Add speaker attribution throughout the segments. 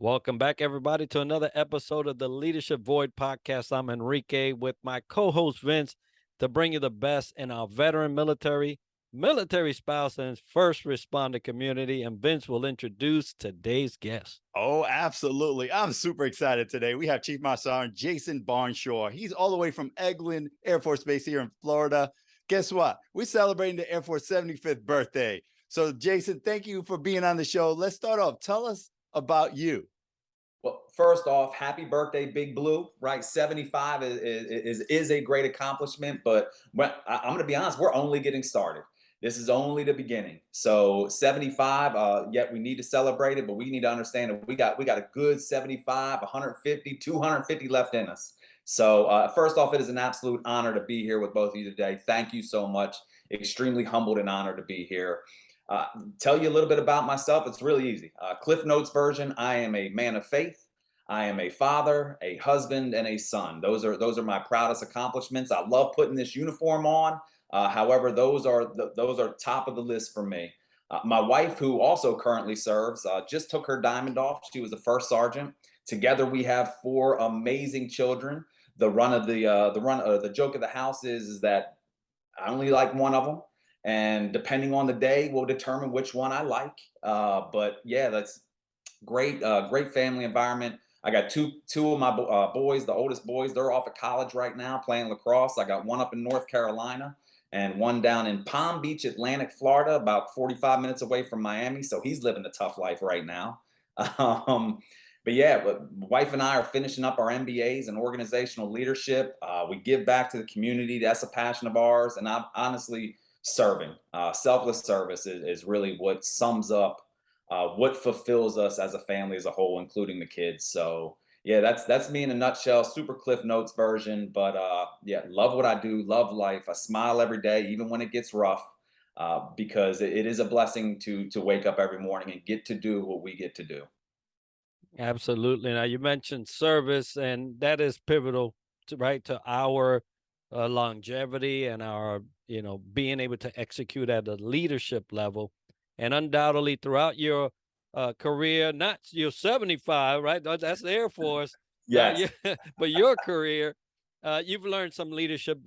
Speaker 1: Welcome back, everybody, to another episode of the Leadership Void podcast. I'm Enrique with my co host Vince to bring you the best in our veteran military spouse, and first responder community. And Vince will introduce today's guest.
Speaker 2: Oh, absolutely. I'm super excited today. We have Chief Master Sergeant Jason Barnshaw. He's all the way from Eglin Air Force Base here in Florida. Guess what? We're celebrating the Air Force 75th birthday. So, Jason, thank you for being on the show. Let's start off. Tell us about you.
Speaker 3: Well, first off, happy birthday, Big Blue. Right, 75 is a great accomplishment, but I'm going to be honest, we're only getting started. This is only the beginning. So 75, yet we need to celebrate it, but we need to understand that we got a good 75, 150, 250 left in us. So first off, it is an absolute honor to be here with both of you today. Thank you so much. Extremely humbled and honored to be here. Uh, Tell you a little bit about myself. It's really easy. Cliff Notes version. I am a man of faith. I am a father, a husband, and a son. Those are my proudest accomplishments. I love putting this uniform on. However, those are top of the list for me. My wife, who also currently serves, just took her diamond off. She was the first sergeant. Together, we have four amazing children. The joke of the house is that I only like one of them, and depending on the day, will determine which one I like. But yeah, that's great. Great family environment. I got two of my boys, the oldest boys. They're off at college right now playing lacrosse. I got one up in North Carolina and one down in Palm Beach, Atlantic, Florida, about 45 minutes away from Miami. So he's living a tough life right now. Um, but wife and I are finishing up our MBAs in organizational leadership. We give back to the community. That's a passion of ours. And I'm honestly serving. Selfless service is really what sums up what fulfills us as a family as a whole, including the kids. So yeah, that's me in a nutshell. Super Cliff Notes version, but yeah, love what I do, love life. I smile every day, even when it gets rough, because it is a blessing to wake up every morning and get to do what we get to do.
Speaker 1: Absolutely. Now, you mentioned service, and that is pivotal to our longevity and our, being able to execute at a leadership level. And undoubtedly, throughout your career, not your 75, right? That's the Air Force, not
Speaker 3: Yes.
Speaker 1: your, but your career, you've learned some leadership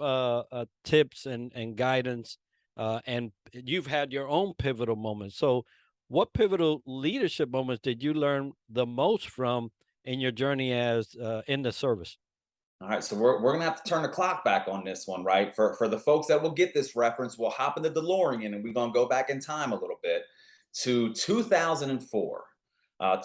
Speaker 1: tips and guidance, and you've had your own pivotal moments. So, what pivotal leadership moments did you learn the most from in your journey as in the service?
Speaker 3: All right, so we're gonna have to turn the clock back on this one, right? For the folks that will get this reference, we'll hop in the DeLorean and we're gonna go back in time a little bit to 2004.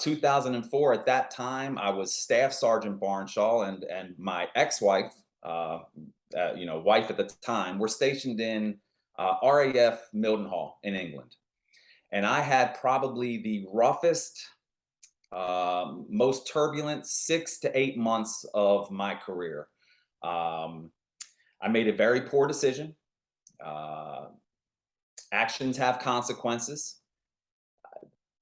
Speaker 3: 2004. At that time, I was Staff Sergeant Barnshaw, and my ex-wife, wife at the time, were stationed in RAF Mildenhall in England, and I had probably the roughest, most turbulent 6 to 8 months of my career. Um, I made a very poor decision. Uh, Actions have consequences.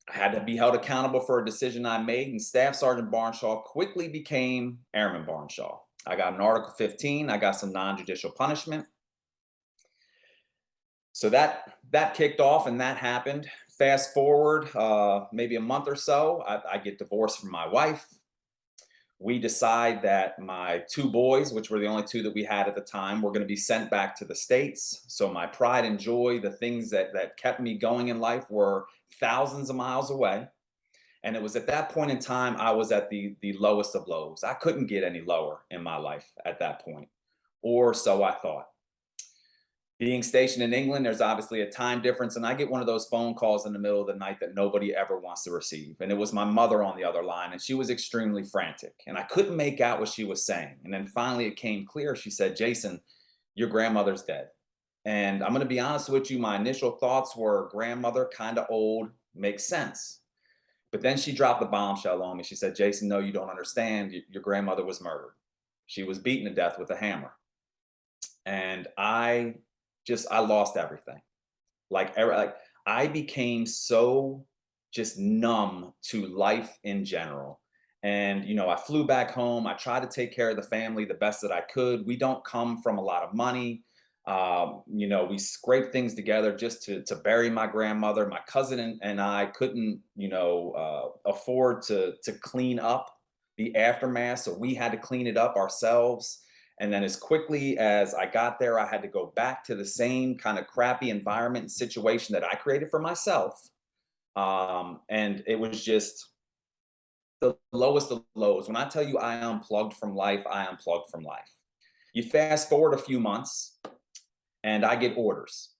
Speaker 3: I had to be held accountable for a decision I made, and Staff Sergeant Barnshaw quickly became Airman Barnshaw. I got an Article 15. I got some non-judicial punishment. So that kicked off, and that happened. Fast forward, maybe a month or so, I get divorced from my wife. We decide that my two boys, which were the only two that we had at the time, were going to be sent back to the States. So my pride and joy, the things that kept me going in life, were thousands of miles away. And it was at that point in time I was at the lowest of lows. I couldn't get any lower in my life at that point, or so I thought. Being stationed in England, there's obviously a time difference, and I get one of those phone calls in the middle of the night that nobody ever wants to receive. And it was my mother on the other line, and she was extremely frantic, and I couldn't make out what she was saying. And then finally it came clear. She said, "Jason, your grandmother's dead." And I'm going to be honest with you, my initial thoughts were grandmother, kind of old, makes sense. But then she dropped the bombshell on me. She said, "Jason, no, you don't understand. Your grandmother was murdered. She was beaten to death with a hammer." And I lost everything. Like I became so just numb to life in general. And I flew back home. I tried to take care of the family the best that I could. We don't come from a lot of money. You know, we scraped things together just to bury my grandmother. My cousin and I couldn't, you know, afford to clean up the aftermath, so we had to clean it up ourselves. And then, as quickly as I got there, I had to go back to the same kind of crappy environment and situation that I created for myself. And it was just the lowest of lows. When I tell you I unplugged from life, I unplugged from life. You fast forward a few months, and I get orders.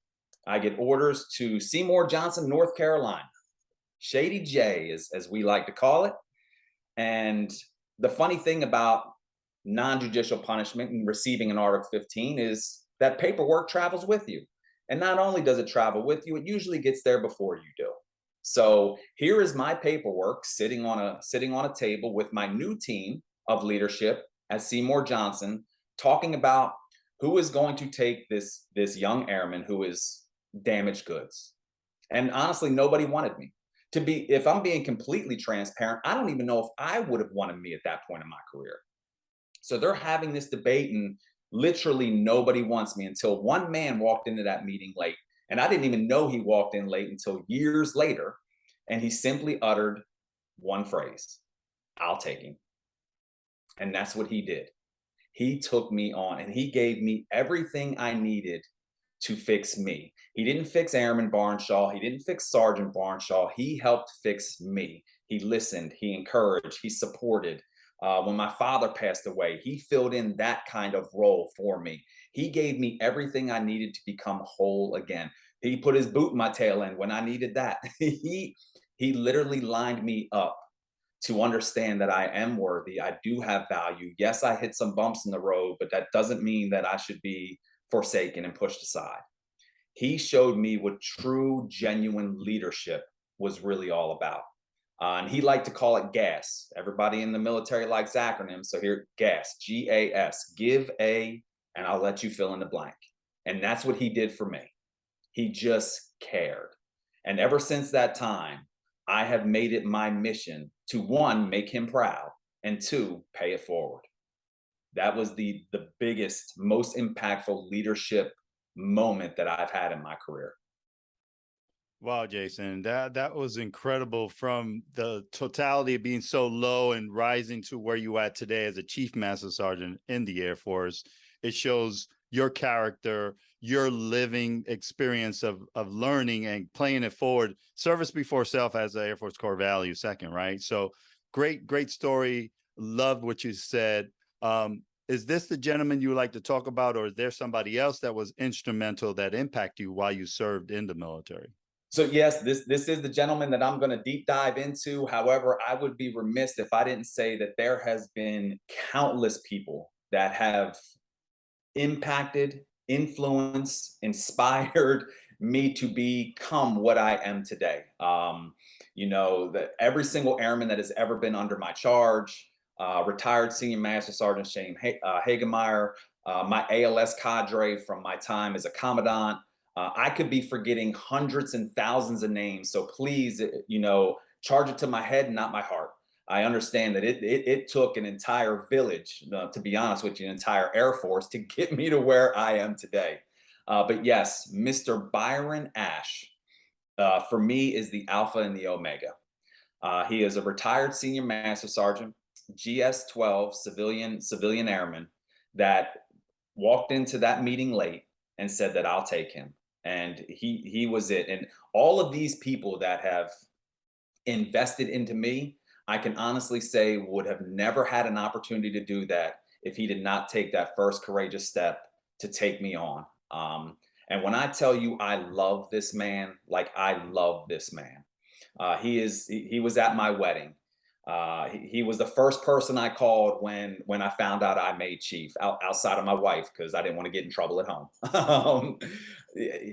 Speaker 3: I get orders to Seymour Johnson, North Carolina. Shady J, as we like to call it. And the funny thing about non-judicial punishment and receiving an Article 15 is that paperwork travels with you. And not only does it travel with you, it usually gets there before you do. So here is my paperwork sitting on a table with my new team of leadership at Seymour Johnson, talking about who is going to take this young airman who is damaged goods. And honestly, nobody wanted me. To be, if I'm being completely transparent, I don't even know if I would have wanted me at that point in my career. So they're having this debate, and literally nobody wants me, until one man walked into that meeting late. And I didn't even know he walked in late until years later. And he simply uttered one phrase: "I'll take him." And that's what he did. He took me on, and he gave me everything I needed to fix me. He didn't fix Airman Barnshaw. He didn't fix Sergeant Barnshaw. He helped fix me. He listened, he encouraged, he supported. When my father passed away, he filled in that kind of role for me. He gave me everything I needed to become whole again. He put his boot in my tail end when I needed that. He literally lined me up to understand that I am worthy. I do have value. Yes, I hit some bumps in the road, but that doesn't mean that I should be forsaken and pushed aside. He showed me what true, genuine leadership was really all about. And he liked to call it GAS. Everybody in the military likes acronyms. So here, GAS, GAS, give a, and I'll let you fill in the blank. And that's what he did for me. He just cared. And ever since that time, I have made it my mission to, one, make him proud, and two, pay it forward. That was the biggest, most impactful leadership moment that I've had in my career.
Speaker 2: Wow, Jason, that was incredible. From the totality of being so low and rising to where you at today as a Chief Master Sergeant in the Air Force, it shows your character, your living experience of learning and playing it forward. Service before self, as the Air Force core value second, right? So great story. Loved what you said. Is this the gentleman you would like to talk about, or is there somebody else that was instrumental that impacted you while you served in the military?
Speaker 3: So yes, this is the gentleman that I'm going to deep dive into. However, I would be remiss if I didn't say that there has been countless people that have impacted, influenced, inspired me to become what I am today. You know, that every single airman that has ever been under my charge, retired Senior Master Sergeant Shane Hagemeyer, my ALS cadre from my time as a commandant. I could be forgetting hundreds and thousands of names. So please, you know, charge it to my head, not my heart. I understand that it took an entire village, to be honest with you, an entire Air Force to get me to where I am today. But yes, Mr. Byron Ash, for me, is the alpha and the omega. He is a retired Senior Master Sergeant, GS-12 civilian airman, that walked into that meeting late and said that I'll take him. And he was it. And all of these people that have invested into me, I can honestly say, would have never had an opportunity to do that if he did not take that first courageous step to take me on. And when I tell you I love this man, like I love this man. He was at my wedding. He was the first person I called when I found out I made chief, outside of my wife, because I didn't want to get in trouble at home.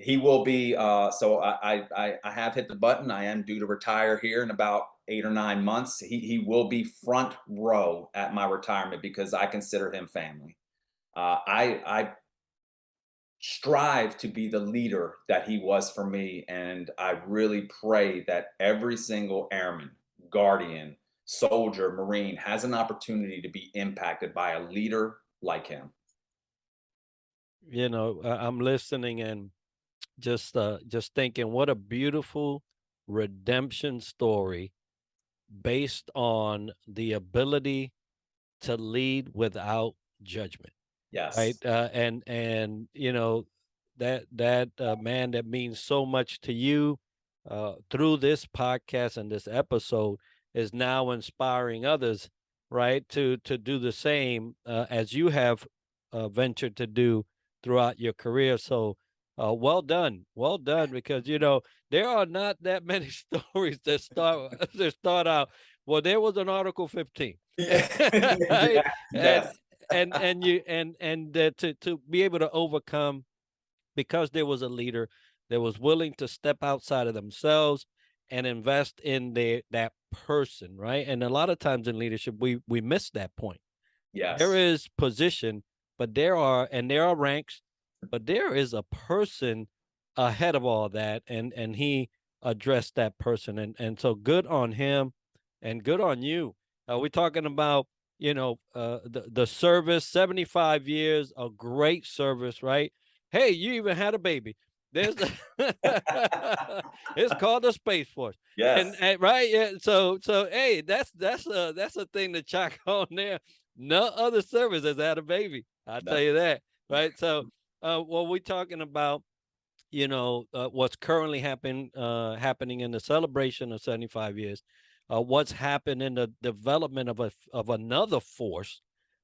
Speaker 3: He will be. So I have hit the button. I am due to retire here in about 8 or 9 months. He will be front row at my retirement because I consider him family. I strive to be the leader that he was for me, and I really pray that every single airman, guardian, soldier, Marine has an opportunity to be impacted by a leader like him.
Speaker 1: I'm listening and just thinking what a beautiful redemption story based on the ability to lead without judgment, right?
Speaker 3: Yes.
Speaker 1: And that man that means so much to you through this podcast and this episode is now inspiring others, right, to do the same as you have ventured to do throughout your career. So well done, because there are not that many stories that start out. Well, there was an Article 15,
Speaker 3: Yeah.
Speaker 1: right?
Speaker 3: Yeah.
Speaker 1: and
Speaker 3: Yes.
Speaker 1: to be able to overcome, because there was a leader that was willing to step outside of themselves and invest in that person, right? And a lot of times in leadership we miss that point. There
Speaker 3: Yes.
Speaker 1: is position, but there are ranks, but there is a person ahead of all that, and he addressed that person, and so good on him, and good on you. We're talking about the service, 75 years, a great service, right? Hey, you even had a baby. There's it's called the Space Force, and,
Speaker 3: Yes.
Speaker 1: and right, yeah. So hey, that's a thing to chalk on there. No other service has had a baby. I'll tell
Speaker 3: No.
Speaker 1: you that. Right. So, what we're talking about, what's currently happening in the celebration of 75 years, what's happened in the development of another force,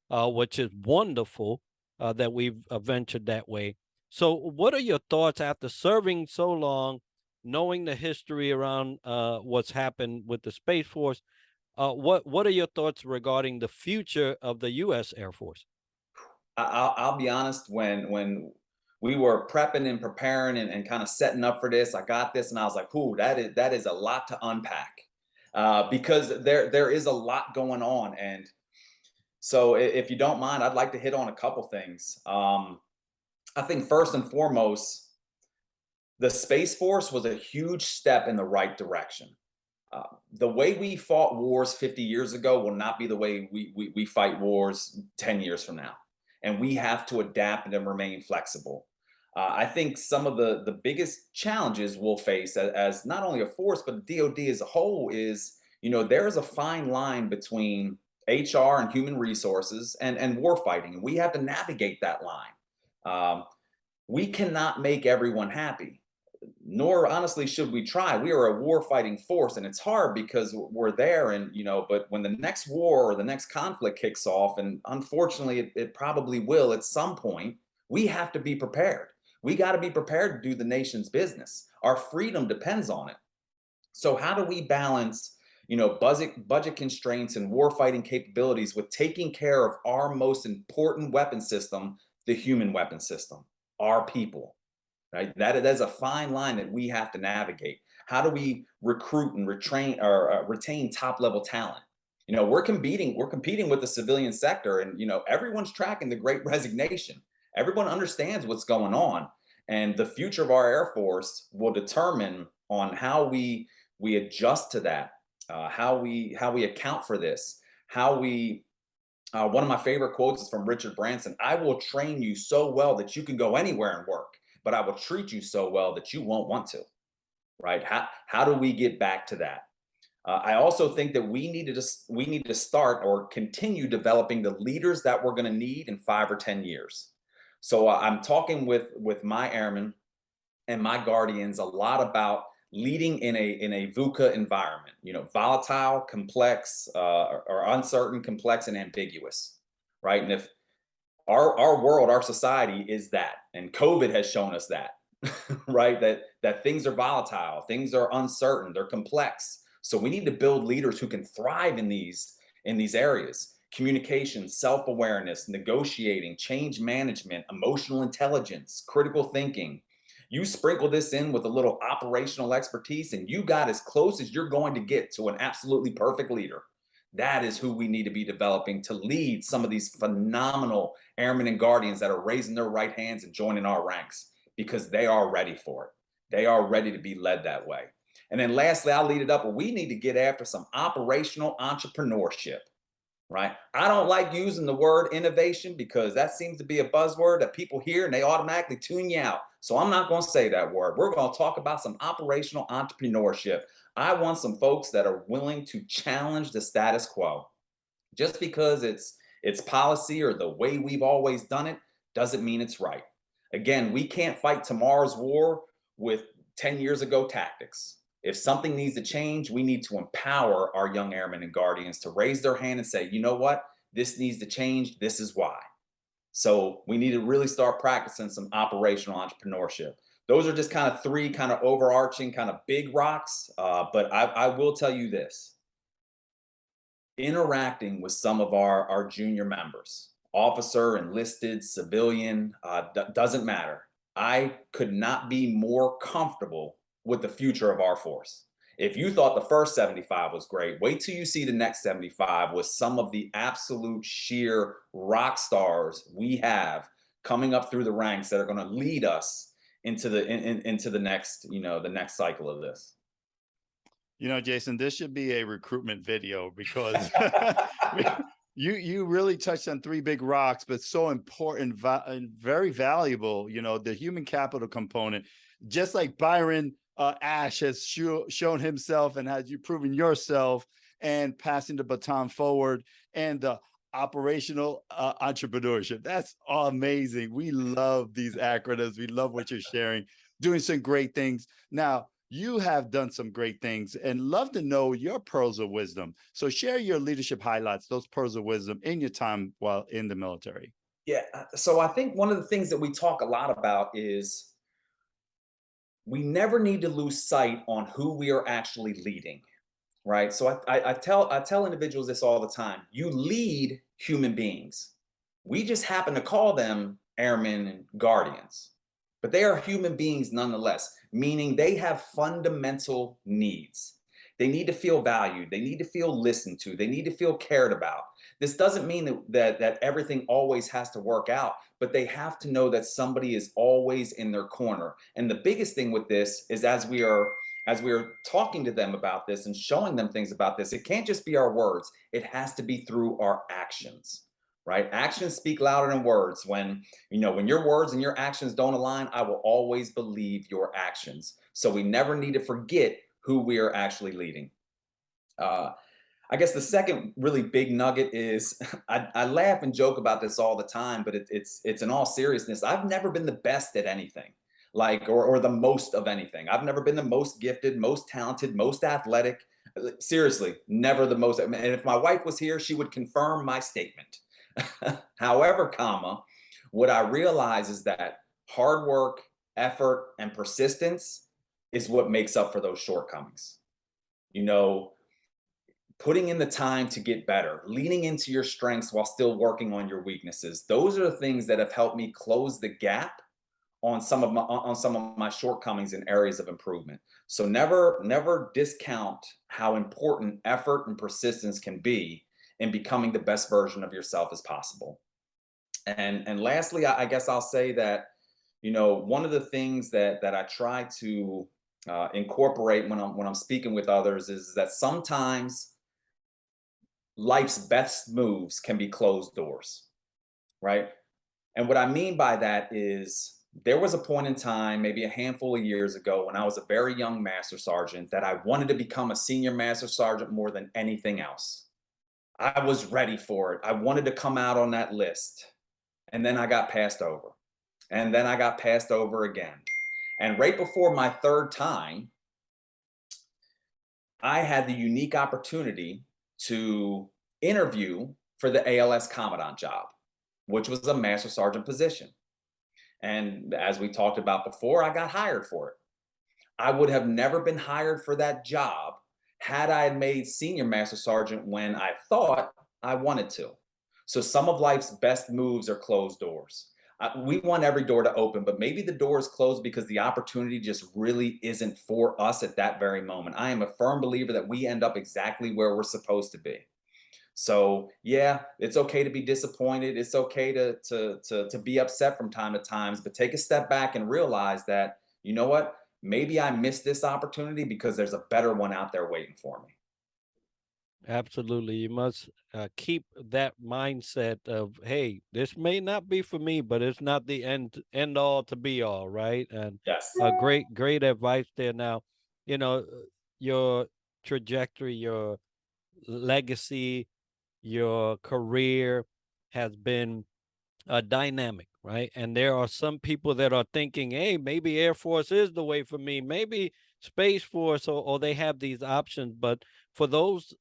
Speaker 1: which is wonderful that we've ventured that way. So, what are your thoughts after serving so long, knowing the history around what's happened with the Space Force? What are your thoughts regarding the future of the U.S. Air Force?
Speaker 3: I'll be honest. When we were prepping and preparing and kind of setting up for this, I got this, and I was like, "Ooh, that is a lot to unpack," because there is a lot going on. And so, if you don't mind, I'd like to hit on a couple things. I think first and foremost, the Space Force was a huge step in the right direction. The way we fought wars 50 years ago will not be the way we fight wars 10 years from now. And we have to adapt and remain flexible. I think some of the biggest challenges we'll face as not only a force, but the DoD as a whole is, there is a fine line between HR and human resources and war fighting. And we have to navigate that line. Um, we cannot make everyone happy, nor honestly should we try. We are a war fighting force, and it's hard because we're there. And but when the next war or the next conflict kicks off, and unfortunately it probably will at some point, we have to be prepared. We got to be prepared to do the nation's business. Our freedom depends on it. So how do we balance budget constraints and war fighting capabilities with taking care of our most important weapon system, the human weapon system, our people? Right? That's a fine line that we have to navigate. How do we recruit and retrain or retain top level talent? We're competing with the civilian sector, and everyone's tracking the Great Resignation. Everyone understands what's going on, and the future of our Air Force will determine on how we adjust to that, how we account for this, how we. One of my favorite quotes is from Richard Branson. I will train you so well that you can go anywhere and work, but I will treat you so well that you won't want to. Right? How do we get back to that? I also think that we need to start or continue developing the leaders that we're going to need in 5 or 10 years. So I'm talking with my airmen and my guardians a lot about leading in a VUCA environment. Volatile, complex, or uncertain, complex, and ambiguous. Right? And if our world, our society is that, and COVID has shown us that, right? That things are volatile, things are uncertain, they're complex. So we need to build leaders who can thrive in these areas: communication, self-awareness, negotiating, change management, emotional intelligence, critical thinking. You sprinkle this in with a little operational expertise, and you got as close as you're going to get to an absolutely perfect leader. That is who we need to be developing to lead some of these phenomenal airmen and guardians that are raising their right hands and joining our ranks, because they are ready for it. They are ready to be led that way. And then lastly, I'll lead it up. We need to get after some operational entrepreneurship. right? I don't like using the word innovation because that seems to be a buzzword that people hear and they automatically tune you out. So I'm not going to say that word. We're going to talk about some operational entrepreneurship. I want some folks that are willing to challenge the status quo. Just because it's policy or the way we've always done it doesn't mean it's right. Again, we can't fight tomorrow's war with 10 years ago tactics. If something needs to change, we need to empower our young airmen and guardians to raise their hand and say, you know what, this needs to change. This is why. So we need to really start practicing some operational entrepreneurship. Those are just kind of three kind of overarching kind of big rocks. But I will tell you this, interacting with some of our junior members, officer, enlisted, civilian, doesn't matter. I could not be more comfortable with the future of our force. If you thought the first 75 was great, wait till you see the next 75 with some of the absolute sheer rock stars we have coming up through the ranks that are going to lead us into into the next, the next cycle of this.
Speaker 2: Jason, this should be a recruitment video because you really touched on three big rocks, but so important and very valuable. The human capital component, just like Byron Ash has shown himself and has you proven yourself and passing the baton forward, and the operational entrepreneurship. That's amazing. We love these acronyms. We love what you're sharing, doing some great things. Now, you have done some great things and love to know your pearls of wisdom. So share your leadership highlights, those pearls of wisdom in your time while in the military.
Speaker 3: Yeah. So I think one of the things that we talk a lot about is we never need to lose sight on who we are actually leading, right? So I tell individuals this all the time. You lead human beings. We just happen to call them airmen and guardians, but they are human beings nonetheless, meaning they have fundamental needs. They need to feel valued. They need to feel listened to. They need to feel cared about. This doesn't mean that everything always has to work out, but they have to know that somebody is always in their corner. And the biggest thing with this is as we are talking to them about this and showing them things about this, it can't just be our words. It has to be through our actions, right? Actions speak louder than words. When your words and your actions don't align, I will always believe your actions. So we never need to forget who we are actually leading. I guess the second really big nugget is I laugh and joke about this all the time, but it's in all seriousness. I've never been the best at anything, or the most of anything. I've never been the most gifted, most talented, most athletic. Seriously, never the most. And if my wife was here, she would confirm my statement. However, what I realize is that hard work, effort, and persistence is what makes up for those shortcomings. You know, putting in the time to get better, leaning into your strengths while still working on your weaknesses. Those are the things that have helped me close the gap on some of my shortcomings and areas of improvement. So never discount how important effort and persistence can be in becoming the best version of yourself as possible. And lastly, I guess I'll say that, one of the things that I try to incorporate when I'm speaking with others is that sometimes life's best moves can be closed doors, right? And what I mean by that is there was a point in time, maybe a handful of years ago, when I was a very young master sergeant, that I wanted to become a senior master sergeant more than anything else. I was ready for it. I wanted to come out on that list. And then I got passed over. And then I got passed over again. And right before my third time, I had the unique opportunity to interview for the ALS Commandant job, which was a Master Sergeant position. And as we talked about before, I got hired for it. I would have never been hired for that job had I made Senior Master Sergeant when I thought I wanted to. So some of life's best moves are closed doors. We want every door to open, but maybe the door is closed because the opportunity just really isn't for us at that very moment. I am a firm believer that we end up exactly where we're supposed to be. So yeah, it's okay to be disappointed. It's okay to be upset from time to times, but take a step back and realize that, you know what? Maybe I missed this opportunity because there's a better one out there waiting for me.
Speaker 1: Absolutely. You must keep that mindset of, hey, this may not be for me, but it's not the end all to be all, right? And
Speaker 3: Yes.
Speaker 1: great advice there. Now, you know, your trajectory, your legacy, your career has been dynamic, right? And there are some people that are thinking, hey, maybe Air Force is the way for me, maybe Space Force, or they have these options. But for those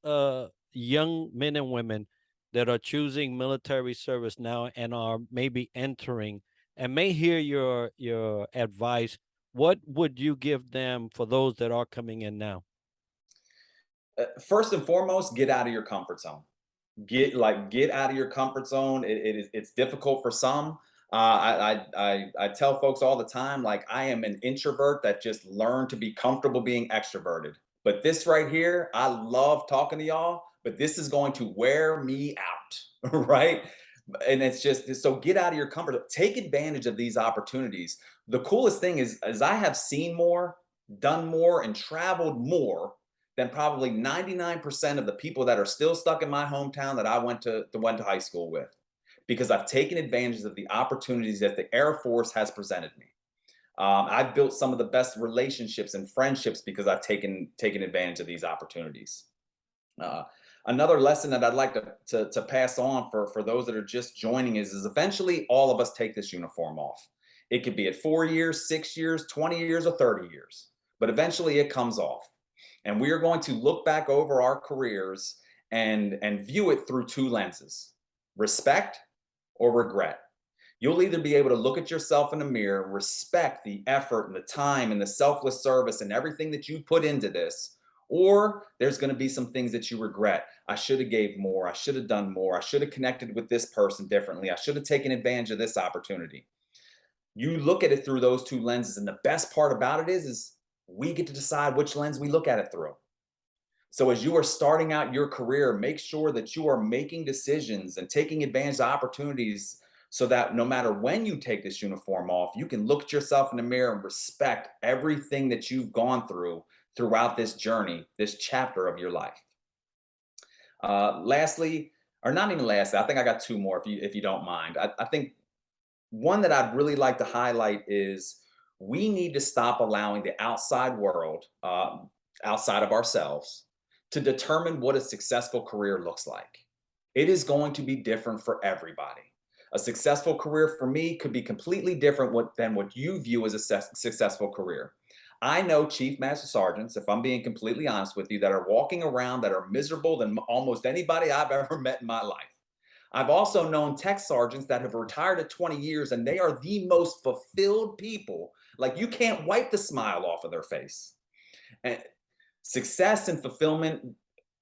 Speaker 1: young men and women that are choosing military service now and are maybe entering and may hear your advice, what would you give them for those that are coming in now?
Speaker 3: First and foremost, get out of your comfort zone. Get out of your comfort zone. It's difficult for some. I tell folks all the time, like, I am an introvert that just learned to be comfortable being extroverted. But this right here, I love talking to y'all, but this is going to wear me out, right? And it's just so get out of your comfort zone. Take advantage of these opportunities. The coolest thing is I have seen more, done more, and traveled more than probably 99% of the people that are still stuck in my hometown that I went to high school with, because I've taken advantage of the opportunities that the Air Force has presented me. I've built some of the best relationships and friendships because I've taken advantage of these opportunities. Uh, Another lesson that I'd like to pass on for those that are just joining is eventually all of us take this uniform off. It could be at 4 years, 6 years, 20 years, or 30 years, but eventually it comes off. And we are going to look back over our careers and view it through two lenses: respect or regret. You'll either be able to look at yourself in the mirror, respect the effort and the time and the selfless service and everything that you put into this, or there's going to be some things that you regret. I should have gave more. I should have done more. I should have connected with this person differently. I should have taken advantage of this opportunity. You look at it through those two lenses, and the best part about it is we get to decide which lens we look at it through. So as you are starting out your career, make sure that you are making decisions and taking advantage of opportunities so that no matter when you take this uniform off, you can look at yourself in the mirror and respect everything that you've gone through throughout this journey, this chapter of your life. Lastly, or not even lastly, I think I got two more if you don't mind. I think one that I'd really like to highlight is we need to stop allowing the outside world, outside of ourselves, to determine what a successful career looks like. It is going to be different for everybody. A successful career for me could be completely different than what you view as a successful career. I know Chief Master Sergeants, if I'm being completely honest with you, that are walking around that are miserable than almost anybody I've ever met in my life. I've also known tech sergeants that have retired at 20 years and they are the most fulfilled people. Like, you can't wipe the smile off of their face. And success and fulfillment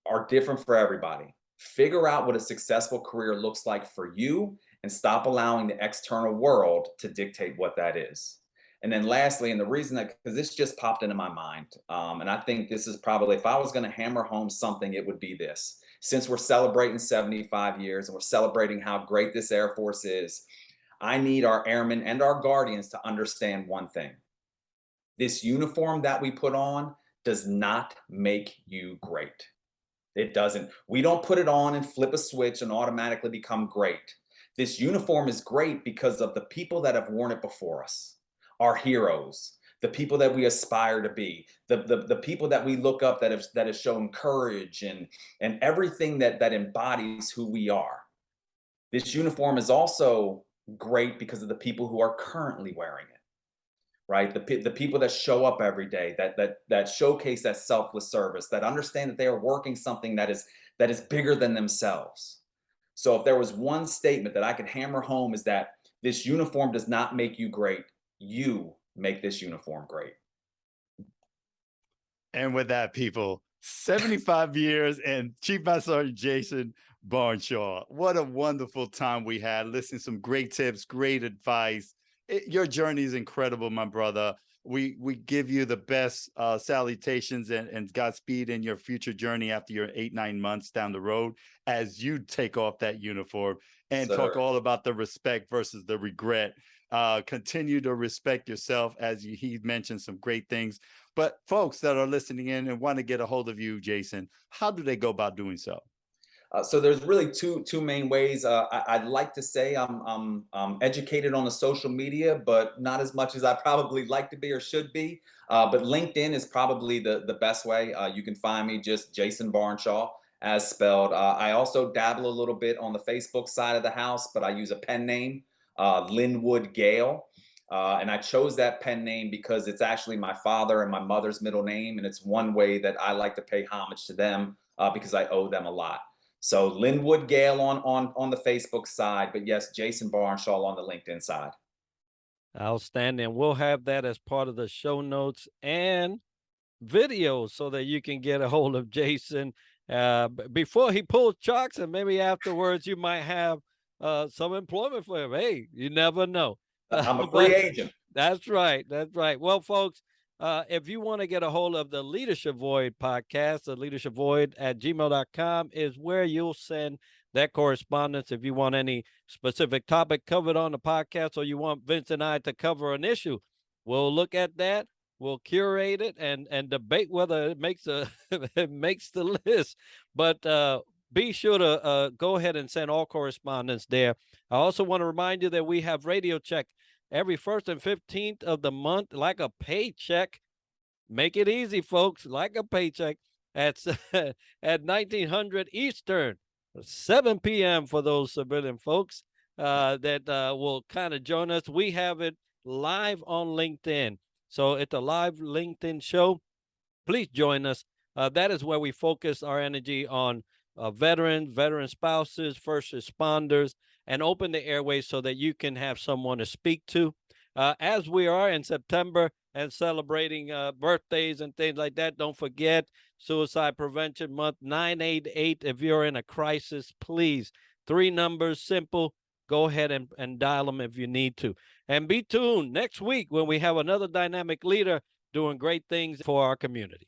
Speaker 3: are different for everybody. Figure out what a successful career looks like for you and stop allowing the external world to dictate what that is. And then lastly, and the reason that, because this just popped into my mind, and I think this is probably, if I was going to hammer home something, it would be this. Since we're celebrating 75 years and we're celebrating how great this Air Force is, I need our airmen and our guardians to understand one thing. This uniform that we put on does not make you great. It doesn't. We don't put it on and flip a switch and automatically become great. This uniform is great because of the people that have worn it before us, our heroes, the people that we aspire to be, the people that we look up that have shown courage and everything that embodies who we are. This uniform is also great because of the people who are currently wearing it, right? The people that show up every day, that showcase that selfless service, that understand that they are working something that is bigger than themselves. So if there was one statement that I could hammer home, is that this uniform does not make you great. You make this uniform great.
Speaker 2: And with that, people, 75 years and Chief Master Sergeant Jason Barnshaw. What a wonderful time we had. Listening to some great tips, great advice. Your journey is incredible, my brother. we give you the best salutations and Godspeed in your future journey after your 8-9 months down the road as you take off that uniform and talk
Speaker 3: Sir.
Speaker 2: all about the respect versus the regret. Continue to respect yourself, as he mentioned some great things. But folks that are listening in and want to get a hold of you, Jason, how do they go about doing so?
Speaker 3: So there's really two main ways. I'd like to say I'm educated on the social media, but not as much as I probably like to be or should be. But LinkedIn is probably the best way. You can find me just Jason Barnshaw as spelled. I also dabble a little bit on the Facebook side of the house, but I use a pen name, Linwood Gale. And I chose that pen name because it's actually my father and my mother's middle name, and it's one way that I like to pay homage to them because I owe them a lot. So Linwood Gale on the Facebook side, but yes, Jason Barnshaw on the LinkedIn side.
Speaker 1: Outstanding. We'll have that as part of the show notes and videos so that you can get a hold of Jason before he pulls chocks, and maybe afterwards you might have some employment for him. Hey, you never know.
Speaker 3: I'm a free
Speaker 1: But
Speaker 3: agent.
Speaker 1: that's right. That's right. Well, folks, if you want to get a hold of the Leadership Void podcast, the Leadership Void at gmail.com is where you'll send that correspondence. If you want any specific topic covered on the podcast, or you want Vince and I to cover an issue, we'll look at that. We'll curate it and debate whether it makes it makes the list. But be sure to go ahead and send all correspondence there. I also want to remind you that we have Radio Check every 1st and 15th of the month, like a paycheck. Make it easy, folks, like a paycheck at at 1900 Eastern, 7 p.m. for those civilian folks that will kind of join us. We have it live on LinkedIn. So it's a live LinkedIn show. Please join us. That is where we focus our energy on veterans, veteran spouses, first responders, and open the airways so that you can have someone to speak to. As we are in September and celebrating birthdays and things like that, don't forget Suicide Prevention Month, 988. If you're in a crisis, please, 3 numbers, simple. Go ahead and dial them if you need to. And be tuned next week when we have another dynamic leader doing great things for our community.